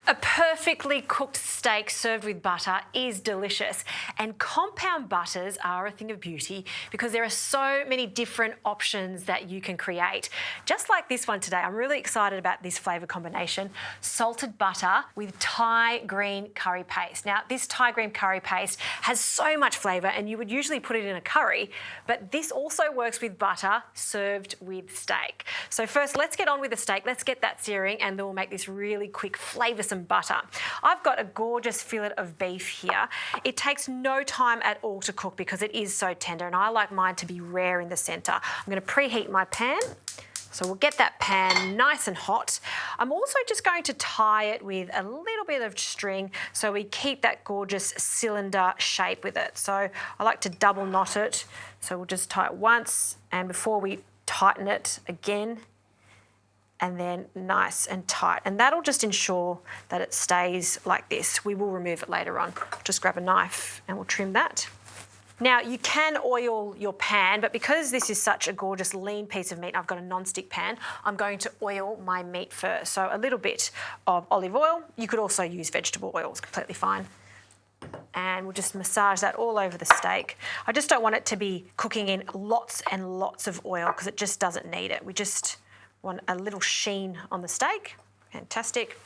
A perfectly cooked steak served with butter is delicious, and compound butters are a thing of beauty because there are so many different options that you can create. Just like this one today, I'm really excited about this flavour combination, salted butter with Thai green curry paste. Now, this Thai green curry paste has so much flavour and you would usually put it in a curry, but this also works with butter served with steak. So first, let's get on with the steak. Let's get that searing and then we'll make this really quick flavoursome butter. I've got a gorgeous fillet of beef here. It takes no time at all to cook because it is so tender, and I like mine to be rare in the centre. I'm going to preheat my pan. So we'll get that pan nice and hot. I'm also just going to tie it with a little bit of string so we keep that gorgeous cylinder shape with it. So I like to double knot it. So we'll just tie it once, and before we tighten it again, and then nice and tight. And that'll just ensure that it stays like this. We will remove it later on. Just grab a knife and we'll trim that. Now, you can oil your pan, but because this is such a gorgeous lean piece of meat, I've got a non-stick pan, I'm going to oil my meat first. So a little bit of olive oil. You could also use vegetable oil, it's completely fine. And we'll just massage that all over the steak. I just don't want it to be cooking in lots and lots of oil because it just doesn't need it. We just want a little sheen on the steak. Fantastic.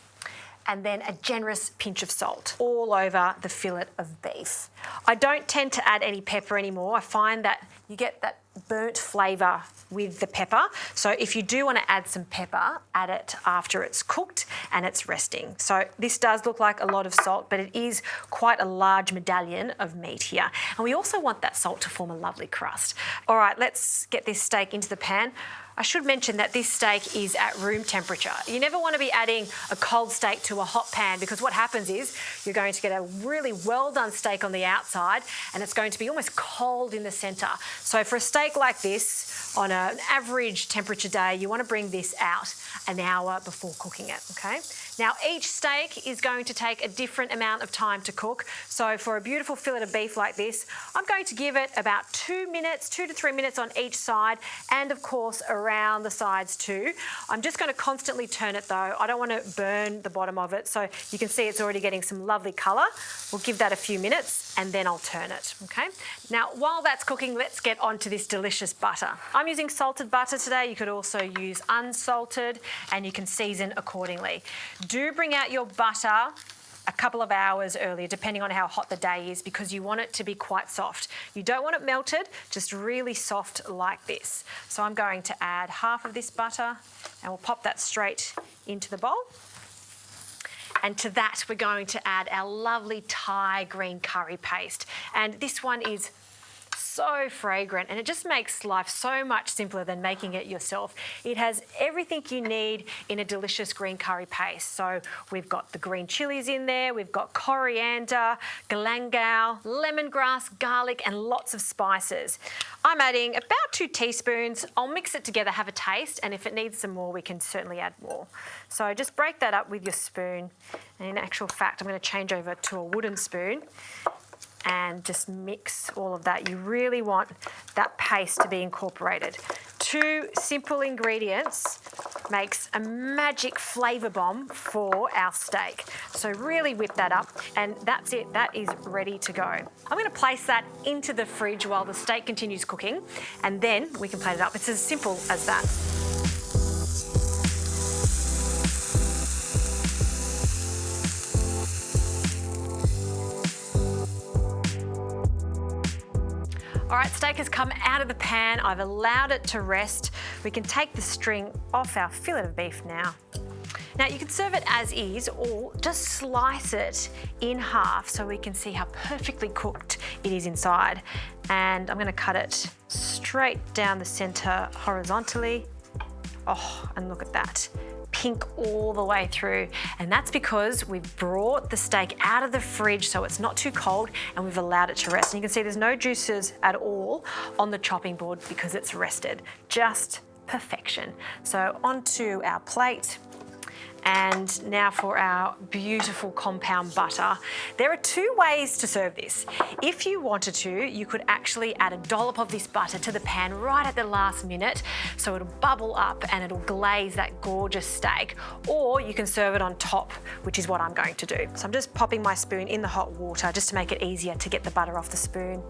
And then a generous pinch of salt all over the fillet of beef. I don't tend to add any pepper anymore. I find that you get that burnt flavour with the pepper. So if you do want to add some pepper, add it after it's cooked and it's resting. So this does look like a lot of salt, but it is quite a large medallion of meat here. And we also want that salt to form a lovely crust. All right, let's get this steak into the pan. I should mention that this steak is at room temperature. You never want to be adding a cold steak to a hot pan because what happens is you're going to get a really well done steak on the outside and it's going to be almost cold in the centre. So for a steak like this, on an average temperature day, you want to bring this out an hour before cooking it, okay? Now, each steak is going to take a different amount of time to cook. So for a beautiful fillet of beef like this, I'm going to give it about 2 minutes, 2 to 3 minutes on each side, and of course around the sides too. I'm just going to constantly turn it though. I don't want to burn the bottom of it. So you can see it's already getting some lovely colour. We'll give that a few minutes and then I'll turn it, okay? Now, while that's cooking, let's get onto this delicious butter. I'm using salted butter today. You could also use unsalted and you can season accordingly. Do bring out your butter a couple of hours earlier, depending on how hot the day is, because you want it to be quite soft. You don't want it melted, just really soft like this. So I'm going to add half of this butter and we'll pop that straight into the bowl. And to that, we're going to add our lovely Thai green curry paste. And this one is so fragrant and it just makes life so much simpler than making it yourself. It has everything you need in a delicious green curry paste. So we've got the green chilies in there, we've got coriander, galangal, lemongrass, garlic and lots of spices. I'm adding about 2 teaspoons. I'll mix it together, have a taste, and if it needs some more, we can certainly add more. So just break that up with your spoon. And in actual fact, I'm going to change over to a wooden spoon and just mix all of that. You really want that paste to be incorporated. 2 simple ingredients makes a magic flavour bomb for our steak. So really whip that up and that's it, that is ready to go. I'm going to place that into the fridge while the steak continues cooking and then we can plate it up. It's as simple as that. All right, steak has come out of the pan. I've allowed it to rest. We can take the string off our fillet of beef now. Now you can serve it as is or just slice it in half so we can see how perfectly cooked it is inside. And I'm gonna cut it straight down the center horizontally. Oh, and look at that. Pink all the way through, and that's because we've brought the steak out of the fridge so it's not too cold and we've allowed it to rest. And you can see there's no juices at all on the chopping board because it's rested. Just perfection. So onto our plate And now for our beautiful compound butter. There are two ways to serve this. If you wanted to, you could actually add a dollop of this butter to the pan right at the last minute, so it'll bubble up and it'll glaze that gorgeous steak. Or you can serve it on top, which is what I'm going to do. So I'm just popping my spoon in the hot water just to make it easier to get the butter off the spoon.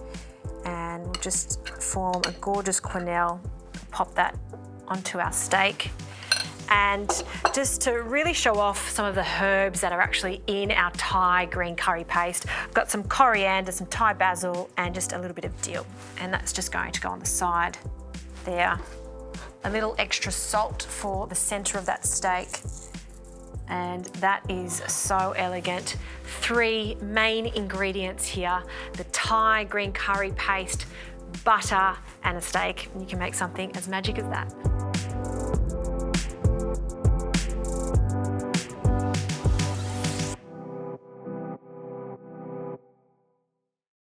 And we'll just form a gorgeous quinelle, pop that onto our steak. And just to really show off some of the herbs that are actually in our Thai green curry paste, I've got some coriander, some Thai basil, and just a little bit of dill. And that's just going to go on the side there. A little extra salt for the center of that steak. And that is so elegant. 3 main ingredients here: the Thai green curry paste, butter, and a steak. And you can make something as magic as that.